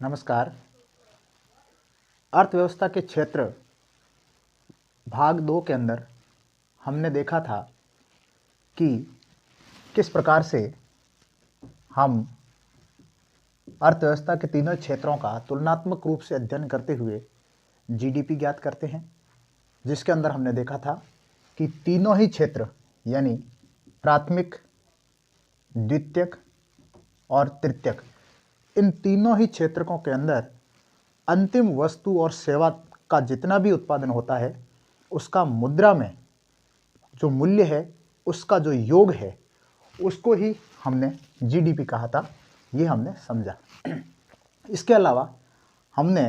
नमस्कार। अर्थव्यवस्था के क्षेत्र भाग 2 के अंदर हमने देखा था कि किस प्रकार से हम अर्थव्यवस्था के तीनों क्षेत्रों का तुलनात्मक रूप से अध्ययन करते हुए जीडीपी ज्ञात करते हैं, जिसके अंदर हमने देखा था कि तीनों ही क्षेत्र यानी प्राथमिक, द्वितीयक और तृतीयक, इन तीनों ही क्षेत्रकों के अंदर अंतिम वस्तु और सेवा का जितना भी उत्पादन होता है उसका मुद्रा में जो मूल्य है, उसका जो योग है, उसको ही हमने जीडीपी कहा था। ये हमने समझा। इसके अलावा हमने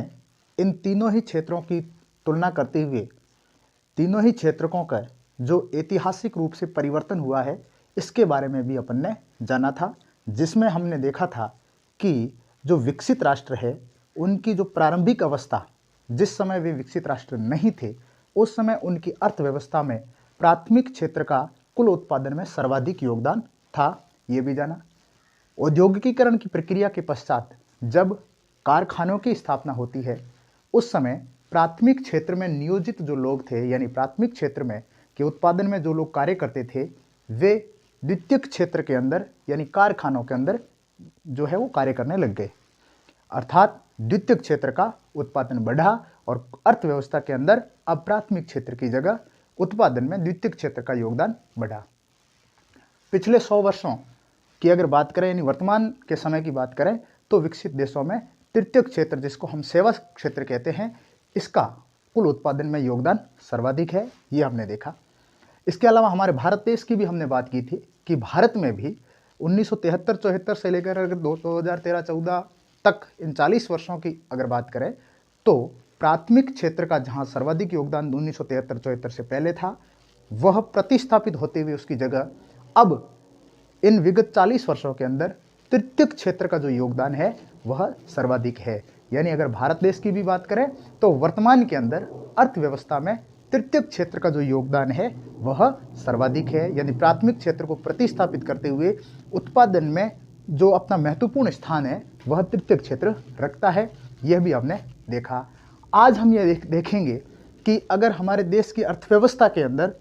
इन तीनों ही क्षेत्रों की तुलना करते हुए तीनों ही क्षेत्रकों का जो ऐतिहासिक रूप से परिवर्तन हुआ है इसके बारे में भी अपन ने जाना था, जिसमें हमने देखा था कि जो विकसित राष्ट्र है उनकी जो प्रारंभिक अवस्था, जिस समय वे विकसित राष्ट्र नहीं थे उस समय उनकी अर्थव्यवस्था में प्राथमिक क्षेत्र का कुल उत्पादन में सर्वाधिक योगदान था। ये भी जाना। औद्योगिकीकरण की प्रक्रिया के पश्चात जब कारखानों की स्थापना होती है उस समय प्राथमिक क्षेत्र में नियोजित जो लोग थे यानी प्राथमिक क्षेत्र में के उत्पादन में जो लोग कार्य करते थे वे द्वितीयक क्षेत्र के अंदर यानी कारखानों के अंदर जो है वो कार्य करने लग गए, अर्थात द्वितीयक क्षेत्र का उत्पादन बढ़ा और अर्थव्यवस्था के अंदर अब प्राथमिक क्षेत्र की जगह उत्पादन में द्वितीयक क्षेत्र का योगदान बढ़ा। पिछले 100 वर्षों की अगर बात करें यानी वर्तमान के समय की बात करें तो विकसित देशों में तृतीयक क्षेत्र, जिसको हम सेवा क्षेत्र कहते हैं, इसका कुल उत्पादन में योगदान सर्वाधिक है। ये हमने देखा। इसके अलावा हमारे भारत देश की भी हमने बात की थी कि भारत में भी 1973-74 से लेकर अगर 2013-14 तक इन 40 वर्षों की अगर बात करें तो प्राथमिक क्षेत्र का जहां सर्वाधिक योगदान 1973-74 से पहले था वह प्रतिस्थापित होते हुए उसकी जगह अब इन विगत 40 वर्षों के अंदर तृतीयक क्षेत्र का जो योगदान है वह सर्वाधिक है। यानी अगर भारत देश की भी बात करें तो वर्तमान के अंदर अर्थव्यवस्था में तृतीयक क्षेत्र का जो योगदान है वह सर्वाधिक है। यानी प्राथमिक क्षेत्र को प्रतिस्थापित करते हुए उत्पादन में जो अपना महत्वपूर्ण स्थान है वह तृतीयक क्षेत्र रखता है। यह भी हमने देखा। आज हम यह देखेंगे कि अगर हमारे देश की अर्थव्यवस्था के अंदर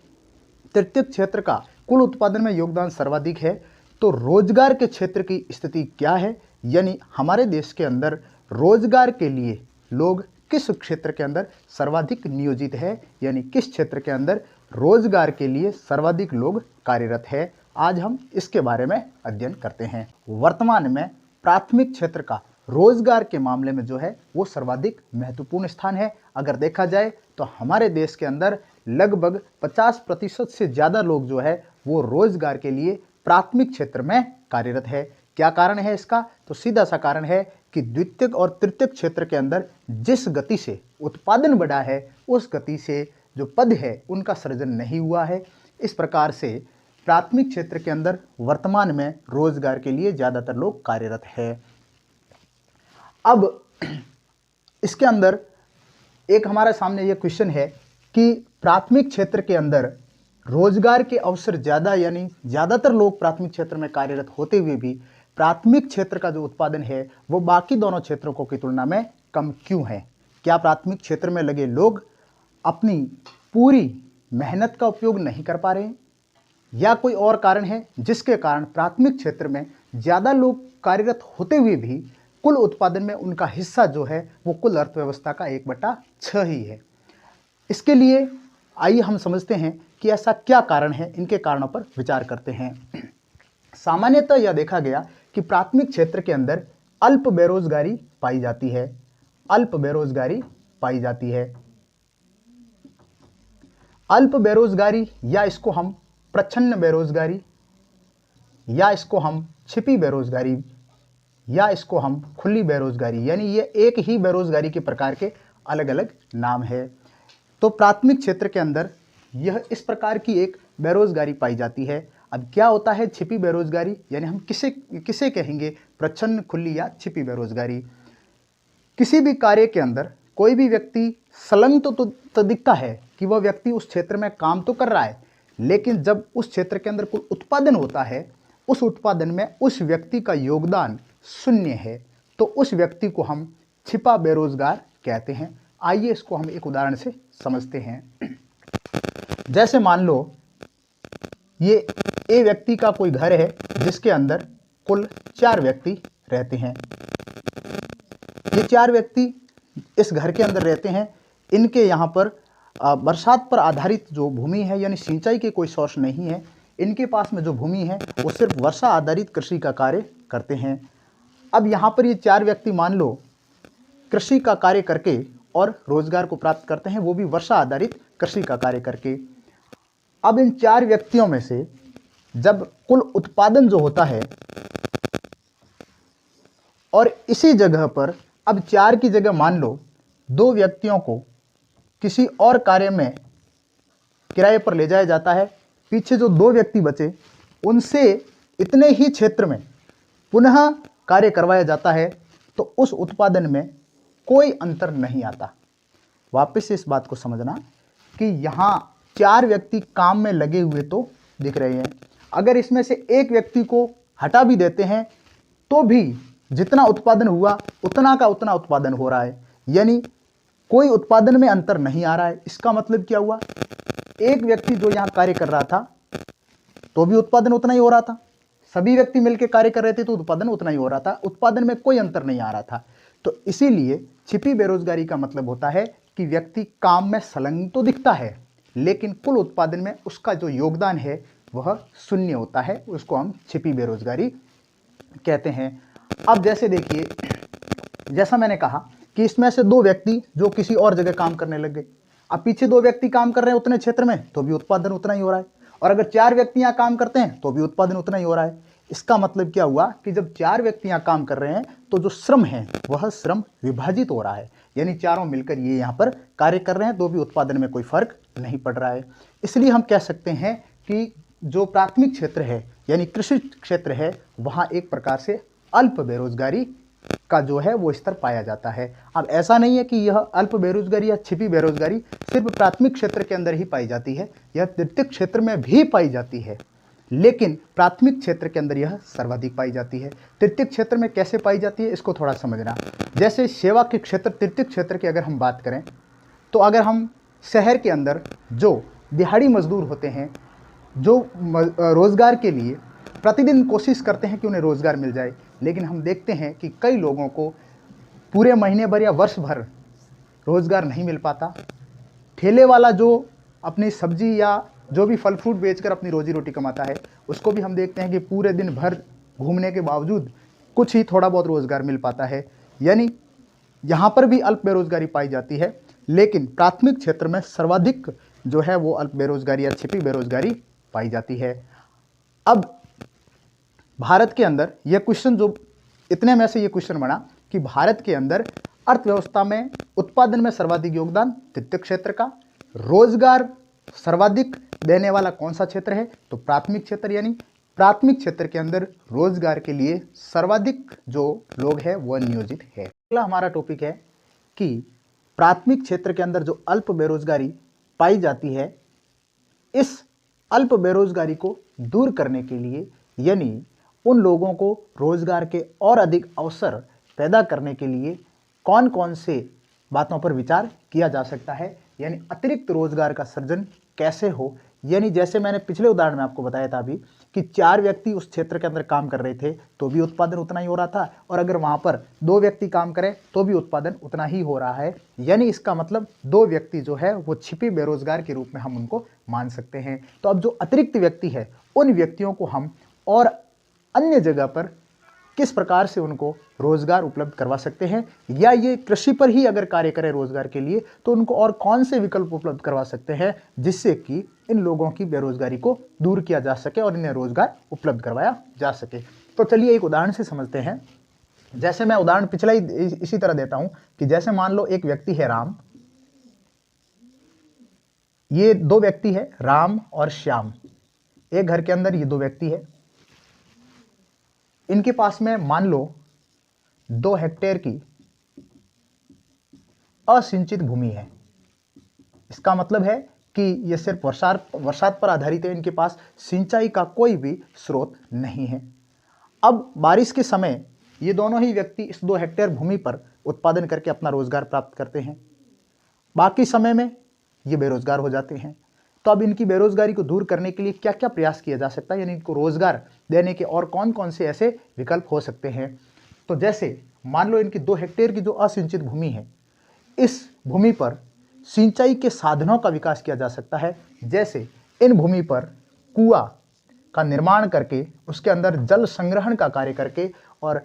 तृतीयक क्षेत्र का कुल उत्पादन में योगदान सर्वाधिक है तो रोजगार के क्षेत्र की स्थिति क्या है, यानी हमारे देश के अंदर रोजगार के लिए लोग किस क्षेत्र के अंदर सर्वाधिक नियोजित है, यानी किस क्षेत्र के अंदर रोजगार के लिए सर्वाधिक लोग कार्यरत है। आज हम इसके बारे में अध्ययन करते हैं। वर्तमान में प्राथमिक क्षेत्र का रोजगार के मामले में जो है वो सर्वाधिक महत्वपूर्ण स्थान है। अगर देखा जाए तो हमारे देश के अंदर लगभग 50% से ज़्यादा लोग जो है वो रोजगार के लिए प्राथमिक क्षेत्र में कार्यरत है। क्या कारण है इसका? तो सीधा सा कारण है कि द्वितीयक और तृतीयक क्षेत्र के अंदर जिस गति से उत्पादन बढ़ा है उस गति से जो पद है उनका सृजन नहीं हुआ है। इस प्रकार से प्राथमिक क्षेत्र के अंदर वर्तमान में रोजगार के लिए ज़्यादातर लोग कार्यरत है। अब इसके अंदर एक हमारे सामने ये क्वेश्चन है कि प्राथमिक क्षेत्र के अंदर रोजगार के अवसर ज़्यादा यानी ज़्यादातर लोग प्राथमिक क्षेत्र में कार्यरत होते हुए भी प्राथमिक क्षेत्र का जो उत्पादन है वो बाकी दोनों क्षेत्रों की तुलना में कम क्यों है? क्या प्राथमिक क्षेत्र में लगे लोग अपनी पूरी मेहनत का उपयोग नहीं कर पा रहे हैं या कोई और कारण है जिसके कारण प्राथमिक क्षेत्र में ज़्यादा लोग कार्यरत होते हुए भी कुल उत्पादन में उनका हिस्सा जो है वो कुल अर्थव्यवस्था का 1/6 ही है? इसके लिए आइए हम समझते हैं कि ऐसा क्या कारण है। इनके कारणों पर विचार करते हैं। सामान्यतः यह देखा गया कि प्राथमिक क्षेत्र के अंदर अल्प बेरोजगारी पाई जाती है। अल्प बेरोजगारी पाई जाती है। अल्प बेरोजगारी या इसको हम प्रच्छन्न बेरोजगारी या इसको हम छिपी बेरोजगारी या इसको हम खुली बेरोजगारी, यानी ये एक ही बेरोजगारी के प्रकार के अलग अलग नाम है। तो प्राथमिक क्षेत्र के अंदर यह इस प्रकार की एक बेरोजगारी पाई जाती है। अब क्या होता है छिपी बेरोजगारी, यानी हम किसे कहेंगे प्रच्छन्न, खुली या छिपी बेरोजगारी? किसी भी कार्य के अंदर कोई भी व्यक्ति संलग्न तो दिखता है कि वह व्यक्ति उस क्षेत्र में काम तो कर रहा है, लेकिन जब उस क्षेत्र के अंदर कोई उत्पादन होता है उस उत्पादन में उस व्यक्ति का योगदान शून्य है तो उस व्यक्ति को हम छिपा बेरोजगार कहते हैं। आइए इसको हम एक उदाहरण से समझते हैं। जैसे मान लो ये ए व्यक्ति का कोई घर है जिसके अंदर कुल 4 व्यक्ति रहते हैं। ये 4 व्यक्ति इस घर के अंदर रहते हैं। इनके यहाँ पर बरसात पर आधारित जो भूमि है यानी सिंचाई के कोई सोर्स नहीं है। इनके पास में जो भूमि है वो सिर्फ वर्षा आधारित कृषि का कार्य करते हैं। अब यहाँ पर ये 4 व्यक्ति मान लो कृषि का कार्य करके और रोजगार को प्राप्त करते हैं, वो भी वर्षा आधारित कृषि का कार्य करके। अब इन 4 व्यक्तियों में से जब कुल उत्पादन जो होता है और इसी जगह पर अब 4 की जगह मान लो 2 व्यक्तियों को किसी और कार्य में किराए पर ले जाया जाता है, पीछे जो 2 व्यक्ति बचे उनसे इतने ही क्षेत्र में पुनः कार्य करवाया जाता है, तो उस उत्पादन में कोई अंतर नहीं आता। वापस से इस बात को समझना कि यहाँ 4 व्यक्ति काम में लगे हुए तो दिख रहे हैं, अगर इसमें से एक व्यक्ति को हटा भी देते हैं तो भी जितना उत्पादन हुआ उतना का उतना उत्पादन हो रहा है, यानी कोई उत्पादन में अंतर नहीं आ रहा है। इसका मतलब क्या हुआ, एक व्यक्ति जो यहाँ कार्य कर रहा था तो भी उत्पादन उतना ही हो रहा था, सभी व्यक्ति मिलकर कार्य कर रहे थे तो उत्पादन उतना ही हो रहा था, उत्पादन में कोई अंतर नहीं आ रहा था। तो इसीलिए छिपी बेरोजगारी का मतलब होता है कि व्यक्ति काम में संलग्न तो दिखता है लेकिन कुल उत्पादन में उसका जो योगदान है वह शून्य होता है, उसको हम छिपी बेरोजगारी कहते हैं। अब जैसे देखिए, जैसा मैंने कहा कि इसमें से 2 व्यक्ति जो किसी और जगह काम करने लग गए, अब पीछे 2 व्यक्ति काम कर रहे हैं उतने क्षेत्र में तो भी उत्पादन उतना ही हो रहा है, और अगर 4 व्यक्ति यहाँ काम करते हैं तो भी उत्पादन उतना ही हो रहा है। इसका मतलब क्या हुआ कि जब 4 व्यक्ति यहाँ काम कर रहे हैं तो जो श्रम है वह श्रम विभाजित हो रहा है, यानी चारों मिलकर ये यहाँ पर कार्य कर रहे हैं तो भी उत्पादन में कोई फर्क नहीं पड़ रहा है। इसलिए हम कह सकते हैं कि जो प्राथमिक क्षेत्र है यानी कृषि क्षेत्र है वहाँ एक प्रकार से अल्प बेरोजगारी का जो है वो स्तर पाया जाता है। अब ऐसा नहीं है कि यह अल्प बेरोजगारी या छिपी बेरोजगारी सिर्फ प्राथमिक क्षेत्र के अंदर ही पाई जाती है, यह तृतीयक क्षेत्र में भी पाई जाती है, लेकिन प्राथमिक क्षेत्र के अंदर यह सर्वाधिक पाई जाती है। तृतीयक क्षेत्र में कैसे पाई जाती है इसको थोड़ा समझना। जैसे सेवा के क्षेत्र, तृतीयक क्षेत्र की अगर हम बात करें तो अगर हम शहर के अंदर जो दिहाड़ी मजदूर होते हैं, जो रोजगार के लिए प्रतिदिन कोशिश करते हैं कि उन्हें रोजगार मिल जाए, लेकिन हम देखते हैं कि कई लोगों को पूरे महीने भर या वर्ष भर रोजगार नहीं मिल पाता। ठेले वाला जो अपनी सब्जी या जो भी फल फ्रूट बेचकर अपनी रोजी रोटी कमाता है उसको भी हम देखते हैं कि पूरे दिन भर घूमने के बावजूद कुछ ही थोड़ा बहुत रोजगार मिल पाता है, यानी यहाँ पर भी अल्प बेरोजगारी पाई जाती है। लेकिन प्राथमिक क्षेत्र में सर्वाधिक जो है वो अल्प बेरोजगारी या छिपी बेरोजगारी पाई जाती है। अब भारत के अंदर यह क्वेश्चन जो इतने में से ये क्वेश्चन बना कि भारत के अंदर अर्थव्यवस्था में उत्पादन में सर्वाधिक योगदान तृतीयक क्षेत्र का, रोजगार सर्वाधिक देने वाला कौन सा क्षेत्र है तो प्राथमिक क्षेत्र, यानी प्राथमिक क्षेत्र के अंदर रोजगार के लिए सर्वाधिक जो लोग हैं वह नियोजित है। अगला हमारा टॉपिक है कि प्राथमिक क्षेत्र के अंदर जो अल्प बेरोजगारी पाई जाती है, इस अल्प बेरोजगारी को दूर करने के लिए यानी उन लोगों को रोजगार के और अधिक अवसर पैदा करने के लिए कौन कौन से बातों पर विचार किया जा सकता है, यानी अतिरिक्त रोजगार का सृजन कैसे हो। यानी जैसे मैंने पिछले उदाहरण में आपको बताया था अभी कि 4 व्यक्ति उस क्षेत्र के अंदर काम कर रहे थे तो भी उत्पादन उतना ही हो रहा था, और अगर वहाँ पर 2 व्यक्ति काम करें तो भी उत्पादन उतना ही हो रहा है, यानी इसका मतलब 2 व्यक्ति जो है वो छिपी बेरोजगार के रूप में हम उनको मान सकते हैं। तो अब जो अतिरिक्त व्यक्ति है उन व्यक्तियों को हम और अन्य जगह पर किस प्रकार से उनको रोजगार उपलब्ध करवा सकते हैं, या ये कृषि पर ही अगर कार्य करें रोजगार के लिए तो उनको और कौन से विकल्प उपलब्ध करवा सकते हैं जिससे कि इन लोगों की बेरोजगारी को दूर किया जा सके और इन्हें रोजगार उपलब्ध करवाया जा सके। तो चलिए एक उदाहरण से समझते हैं। जैसे मैं उदाहरण पिछला ही इसी तरह देता हूं कि जैसे मान लो एक व्यक्ति है राम, ये 2 व्यक्ति है राम और श्याम, एक घर के अंदर ये 2 व्यक्ति है। इनके पास में मान लो 2 हेक्टेयर की असिंचित भूमि है। इसका मतलब है कि यह सिर्फ वर्षात पर आधारित है, इनके पास सिंचाई का कोई भी स्रोत नहीं है। अब बारिश के समय ये दोनों ही व्यक्ति इस 2 हेक्टेयर भूमि पर उत्पादन करके अपना रोजगार प्राप्त करते हैं। बाकी समय में ये बेरोजगार हो जाते हैं। तो अब इनकी बेरोजगारी को दूर करने के लिए क्या क्या प्रयास किया जा सकता है, यानी इनको रोजगार देने के और कौन कौन से ऐसे विकल्प हो सकते हैं। तो जैसे मान लो इनकी 2 हेक्टेयर की जो असिंचित भूमि है, इस भूमि पर सिंचाई के साधनों का विकास किया जा सकता है। जैसे इन भूमि पर कुआं का निर्माण करके उसके अंदर जल संग्रहण का कार्य करके और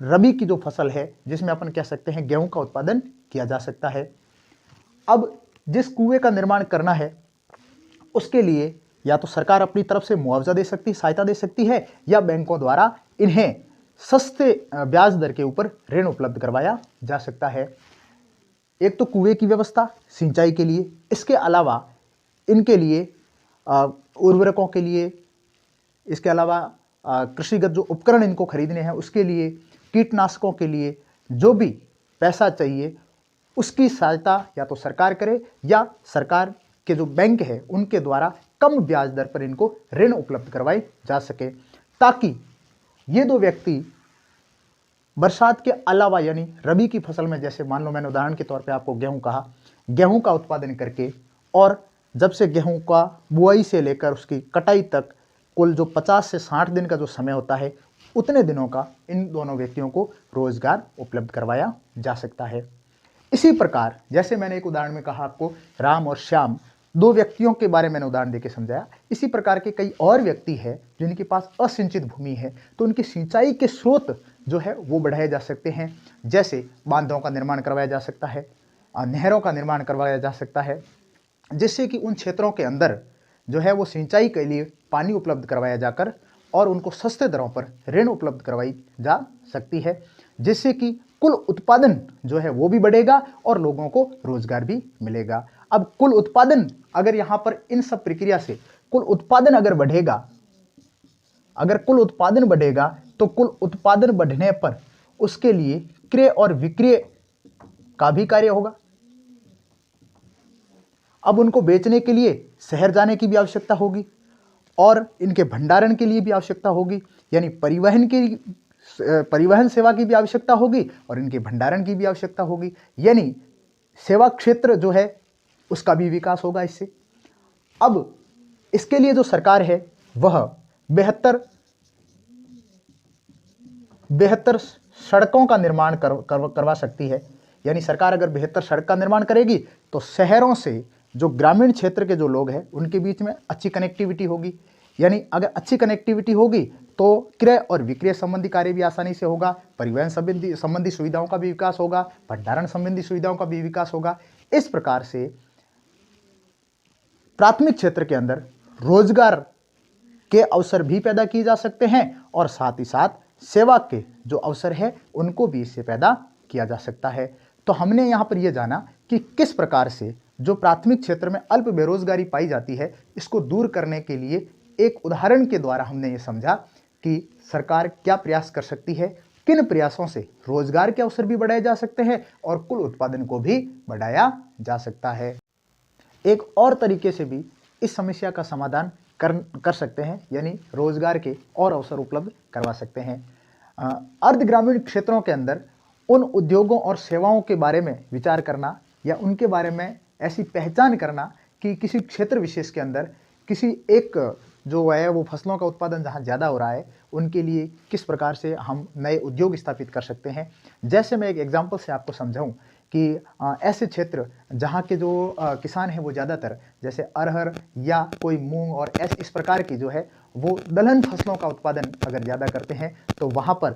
रबी की जो फसल है जिसमें अपन कह सकते हैं गेहूं का उत्पादन किया जा सकता है। अब जिस कुएं का निर्माण करना है उसके लिए या तो सरकार अपनी तरफ से मुआवजा दे सकती, सहायता दे सकती है, या बैंकों द्वारा इन्हें सस्ते ब्याज दर के ऊपर ऋण उपलब्ध करवाया जा सकता है। एक तो कुएं की व्यवस्था सिंचाई के लिए, इसके अलावा इनके लिए उर्वरकों के लिए, इसके अलावा कृषिगत जो उपकरण इनको खरीदने हैं उसके लिए, कीटनाशकों के लिए जो भी पैसा चाहिए उसकी सहायता या तो सरकार करे या सरकार के जो बैंक है उनके द्वारा कम ब्याज दर पर इनको ऋण उपलब्ध करवाए जा सके, ताकि ये 2 व्यक्ति बरसात के अलावा यानी रबी की फसल में, जैसे मान लो मैंने उदाहरण के तौर पे आपको गेहूं कहा, गेहूं का उत्पादन करके और जब से गेहूं का बुआई से लेकर उसकी कटाई तक कुल जो 50 से 60 दिन का जो समय होता है, उतने दिनों का इन दोनों व्यक्तियों को रोजगार उपलब्ध करवाया जा सकता है। इसी प्रकार जैसे मैंने एक उदाहरण में कहा आपको राम और श्याम, 2 व्यक्तियों के बारे में मैंने उदाहरण देके समझाया, इसी प्रकार के कई और व्यक्ति हैं जिनके पास असिंचित भूमि है, तो उनकी सिंचाई के स्रोत जो है वो बढ़ाए जा सकते हैं। जैसे बांधों का निर्माण करवाया जा सकता है, नहरों का निर्माण करवाया जा सकता है, जिससे कि उन क्षेत्रों के अंदर जो है वो सिंचाई के लिए पानी उपलब्ध करवाया जाकर और उनको सस्ते दरों पर ऋण उपलब्ध करवाई जा सकती है, जिससे कि कुल उत्पादन जो है वो भी बढ़ेगा और लोगों को रोजगार भी मिलेगा। अब कुल उत्पादन अगर यहाँ पर इन सब प्रक्रिया से कुल उत्पादन अगर बढ़ेगा, अगर कुल उत्पादन बढ़ेगा तो कुल उत्पादन बढ़ने पर उसके लिए क्रय और विक्रय का भी कार्य होगा। अब उनको बेचने के लिए शहर जाने की भी आवश्यकता होगी और इनके भंडारण के लिए भी आवश्यकता होगी, यानी परिवहन सेवा की भी आवश्यकता होगी और इनके भंडारण की भी आवश्यकता होगी, यानी सेवा क्षेत्र जो है उसका भी विकास होगा इससे। अब इसके लिए जो सरकार है वह बेहतर सड़कों का निर्माण करवा सकती है, यानी सरकार अगर बेहतर सड़क का निर्माण करेगी तो शहरों से जो ग्रामीण क्षेत्र के जो लोग हैं उनके बीच में अच्छी कनेक्टिविटी होगी, यानी अगर अच्छी कनेक्टिविटी होगी तो क्रय और विक्रय संबंधी कार्य भी आसानी से होगा, परिवहन संबंधी सुविधाओं का भी विकास होगा, भंडारण संबंधी सुविधाओं का भी विकास होगा। इस प्रकार से प्राथमिक क्षेत्र के अंदर रोजगार के अवसर भी पैदा किए जा सकते हैं और साथ ही साथ सेवा के जो अवसर है उनको भी इससे पैदा किया जा सकता है। तो हमने यहाँ पर यह जाना कि किस प्रकार से जो प्राथमिक क्षेत्र में अल्प बेरोजगारी पाई जाती है इसको दूर करने के लिए एक उदाहरण के द्वारा हमने ये समझा कि सरकार क्या प्रयास कर सकती है, किन प्रयासों से रोजगार के अवसर भी बढ़ाए जा सकते हैं और कुल उत्पादन को भी बढ़ाया जा सकता है। एक और तरीके से भी इस समस्या का समाधान कर सकते हैं, यानी रोजगार के और अवसर उपलब्ध करवा सकते हैं। अर्ध ग्रामीण क्षेत्रों के अंदर उन उद्योगों और सेवाओं के बारे में विचार करना या उनके बारे में ऐसी पहचान करना कि किसी क्षेत्र विशेष के अंदर किसी एक जो है वो फसलों का उत्पादन जहाँ ज़्यादा हो रहा है उनके लिए किस प्रकार से हम नए उद्योग स्थापित कर सकते हैं। जैसे मैं एक एग्जांपल से आपको समझाऊं कि ऐसे क्षेत्र जहाँ के जो किसान हैं वो ज़्यादातर जैसे अरहर या कोई मूंग और इस प्रकार की जो है वो दलहन फसलों का उत्पादन अगर ज़्यादा करते हैं तो वहाँ पर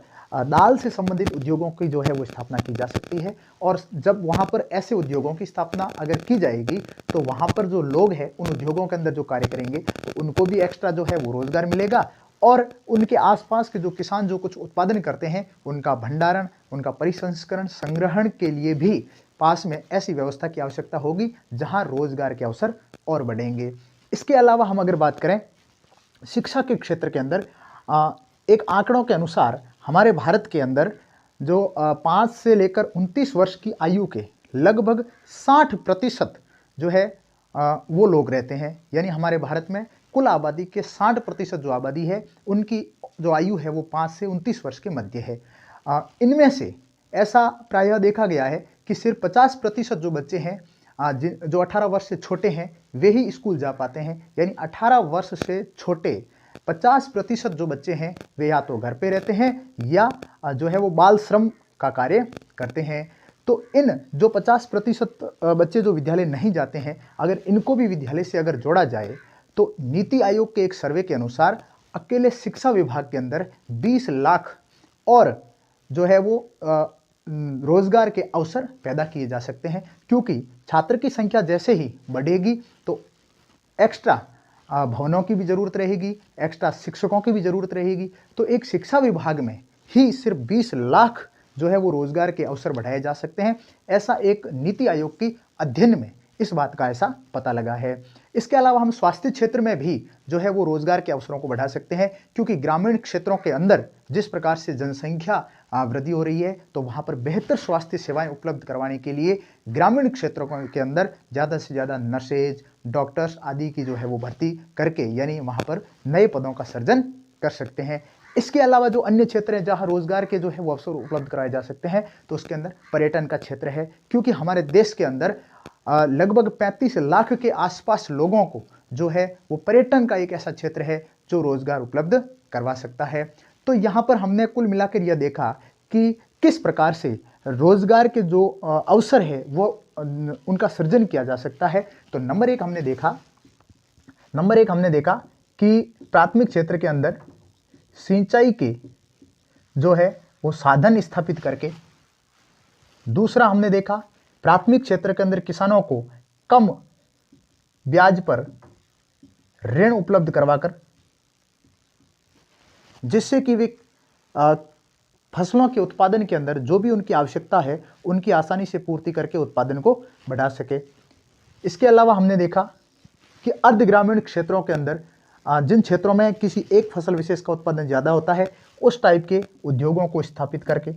दाल से संबंधित उद्योगों की जो है वो स्थापना की जा सकती है। और जब वहाँ पर ऐसे उद्योगों की स्थापना अगर की जाएगी तो वहाँ पर जो लोग हैं उन उद्योगों के अंदर जो कार्य करेंगे तो उनको भी एक्स्ट्रा जो है वो रोजगार मिलेगा और उनके आसपास के जो किसान जो कुछ उत्पादन करते हैं उनका भंडारण, उनका परिसंस्करण, संग्रहण के लिए भी पास में ऐसी व्यवस्था की आवश्यकता होगी जहां रोजगार के अवसर और बढ़ेंगे। इसके अलावा हम अगर बात करें शिक्षा के क्षेत्र के अंदर, एक आंकड़ों के अनुसार हमारे भारत के अंदर जो 5 से लेकर 29 वर्ष की आयु के लगभग 60% जो है वो लोग रहते हैं, यानी हमारे भारत में कुल आबादी के 60% जो आबादी है उनकी जो आयु है वो 5 से 29 वर्ष के मध्य है। इनमें से ऐसा प्रायः देखा गया है कि सिर्फ 50% जो बच्चे हैं जो 18 वर्ष से छोटे हैं वे ही स्कूल जा पाते हैं। यानी 18 वर्ष से छोटे 50% जो बच्चे हैं वे या तो घर पे रहते हैं या जो है वो बाल श्रम का कार्य करते हैं। तो इन जो 50% बच्चे जो विद्यालय नहीं जाते हैं, अगर इनको भी विद्यालय से अगर जोड़ा जाए तो नीति आयोग के एक सर्वे के अनुसार अकेले शिक्षा विभाग के अंदर 20 लाख और जो है वो रोजगार के अवसर पैदा किए जा सकते हैं, क्योंकि छात्र की संख्या जैसे ही बढ़ेगी तो एक्स्ट्रा भवनों की भी ज़रूरत रहेगी, एक्स्ट्रा शिक्षकों की भी ज़रूरत रहेगी। तो एक शिक्षा विभाग में ही सिर्फ 20 लाख जो है वो रोजगार के अवसर बढ़ाए जा सकते हैं। ऐसा एक नीति आयोग की अध्ययन में इस बात का ऐसा पता लगा है। इसके अलावा हम स्वास्थ्य क्षेत्र में भी जो है वो रोजगार के अवसरों को बढ़ा सकते हैं, क्योंकि ग्रामीण क्षेत्रों के अंदर जिस प्रकार से जनसंख्या वृद्धि हो रही है तो वहाँ पर बेहतर स्वास्थ्य सेवाएं उपलब्ध करवाने के लिए ग्रामीण क्षेत्रों के अंदर ज़्यादा से ज़्यादा नर्सेज, डॉक्टर्स आदि की जो है वो भर्ती करके यानी वहाँ पर नए पदों का सृजन कर सकते हैं। इसके अलावा जो अन्य क्षेत्र हैं जहाँ रोजगार के जो है वो अवसर उपलब्ध कराए जा सकते हैं तो उसके अंदर पर्यटन का क्षेत्र है, क्योंकि हमारे देश के अंदर लगभग 35 लाख के आसपास लोगों को जो है वो पर्यटन का एक ऐसा क्षेत्र है जो रोजगार उपलब्ध करवा सकता है। तो यहाँ पर हमने कुल मिलाकर यह देखा कि किस प्रकार से रोजगार के जो अवसर है वो उनका सृजन किया जा सकता है। तो नंबर एक हमने देखा कि प्राथमिक क्षेत्र के अंदर सिंचाई के जो है वो साधन स्थापित करके। दूसरा हमने देखा प्राथमिक क्षेत्र के अंदर किसानों को कम ब्याज पर ऋण उपलब्ध करवाकर, जिससे कि वे फसलों के उत्पादन के अंदर जो भी उनकी आवश्यकता है उनकी आसानी से पूर्ति करके उत्पादन को बढ़ा सके। इसके अलावा हमने देखा कि अर्ध ग्रामीण क्षेत्रों के अंदर जिन क्षेत्रों में किसी एक फसल विशेष का उत्पादन ज़्यादा होता है उस टाइप के उद्योगों को स्थापित करके।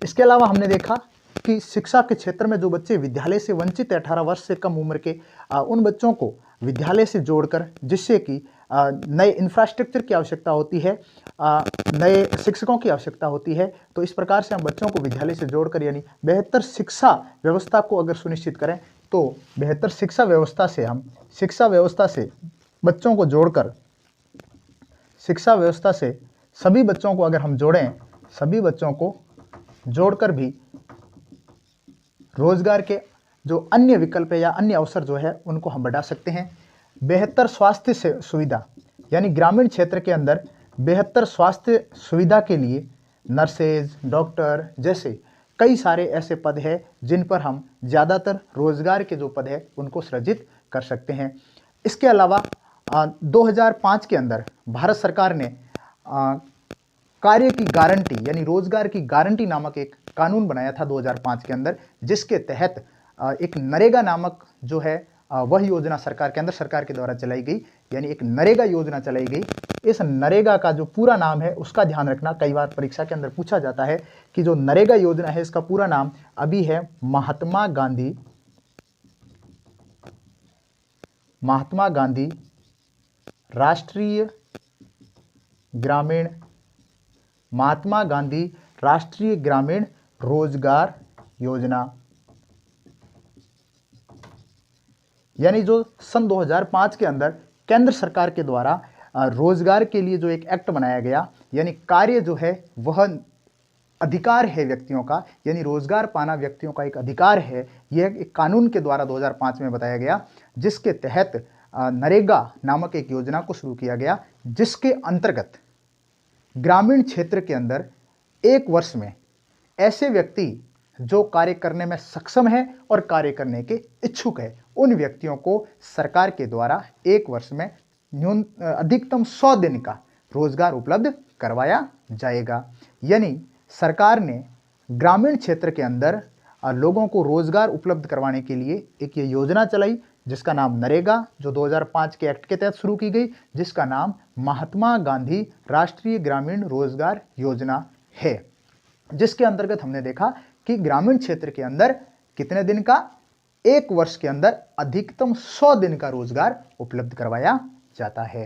इसके अलावा हमने देखा कि शिक्षा के क्षेत्र में जो बच्चे विद्यालय से वंचित 18 वर्ष से कम उम्र के उन बच्चों को विद्यालय से जोड़कर, जिससे कि नए इंफ्रास्ट्रक्चर की आवश्यकता होती है, नए शिक्षकों की आवश्यकता होती है, तो इस प्रकार से हम बच्चों को विद्यालय से जोड़कर यानी बेहतर शिक्षा व्यवस्था को अगर सुनिश्चित करें तो बेहतर शिक्षा व्यवस्था से बच्चों को जोड़कर, शिक्षा व्यवस्था से सभी बच्चों को अगर हम जोड़ें, सभी बच्चों को जोड़कर भी रोजगार के जो अन्य विकल्प है या अन्य अवसर जो है उनको हम बढ़ा सकते हैं। बेहतर स्वास्थ्य से सुविधा, यानी ग्रामीण क्षेत्र के अंदर बेहतर स्वास्थ्य सुविधा के लिए नर्सेज, डॉक्टर जैसे कई सारे ऐसे पद हैं जिन पर हम ज़्यादातर रोजगार के जो पद है उनको सृजित कर सकते हैं। इसके अलावा 2005 के अंदर भारत सरकार ने कार्य की गारंटी यानी रोजगार की गारंटी नामक एक कानून बनाया था 2005 के अंदर, जिसके तहत एक नरेगा नामक जो है वह योजना सरकार के द्वारा चलाई गई, यानी एक नरेगा योजना चलाई गई। इस नरेगा का जो पूरा नाम है उसका ध्यान रखना, कई बार परीक्षा के अंदर पूछा जाता है कि जो नरेगा योजना है इसका पूरा नाम अभी है महात्मा गांधी राष्ट्रीय ग्रामीण रोजगार योजना, यानी जो सन 2005 के अंदर केंद्र सरकार के द्वारा रोजगार के लिए जो एक एक्ट बनाया गया, यानी कार्य जो है वह अधिकार है व्यक्तियों का, यानी रोजगार पाना व्यक्तियों का एक अधिकार है। यह एक कानून के द्वारा 2005 में बताया गया, जिसके तहत नरेगा नामक एक योजना को शुरू किया गया, जिसके अंतर्गत ग्रामीण क्षेत्र के अंदर एक वर्ष में ऐसे व्यक्ति जो कार्य करने में सक्षम है और कार्य करने के इच्छुक है, उन व्यक्तियों को सरकार के द्वारा एक वर्ष में अधिकतम 100 दिन का रोजगार उपलब्ध करवाया जाएगा। यानी सरकार ने ग्रामीण क्षेत्र के अंदर लोगों को रोजगार उपलब्ध करवाने के लिए एक ये योजना चलाई, जिसका नाम नरेगा, जो 2005 के एक्ट के तहत शुरू की गई, जिसका नाम महात्मा गांधी राष्ट्रीय ग्रामीण रोजगार योजना है, जिसके अंतर्गत हमने देखा कि ग्रामीण क्षेत्र के अंदर कितने दिन का, एक वर्ष के अंदर अधिकतम 100 दिन का रोजगार उपलब्ध करवाया जाता है।